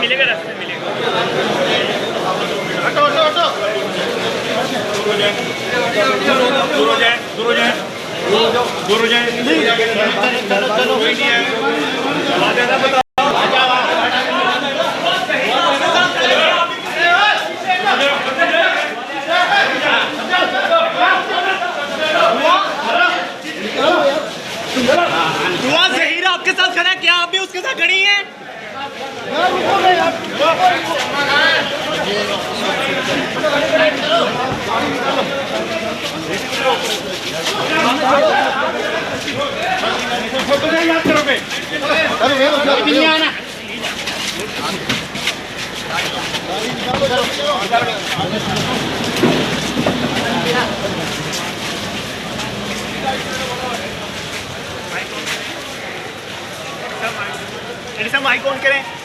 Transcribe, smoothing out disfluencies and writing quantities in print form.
मिलेगा रास्ते मिलेगा। दूर हो जाए ज़हीरा आपके साथ खड़ा है, क्या आप भी उसके साथ खड़ी हैं? याद करोगे नहीं आना। माइक ऑन करें।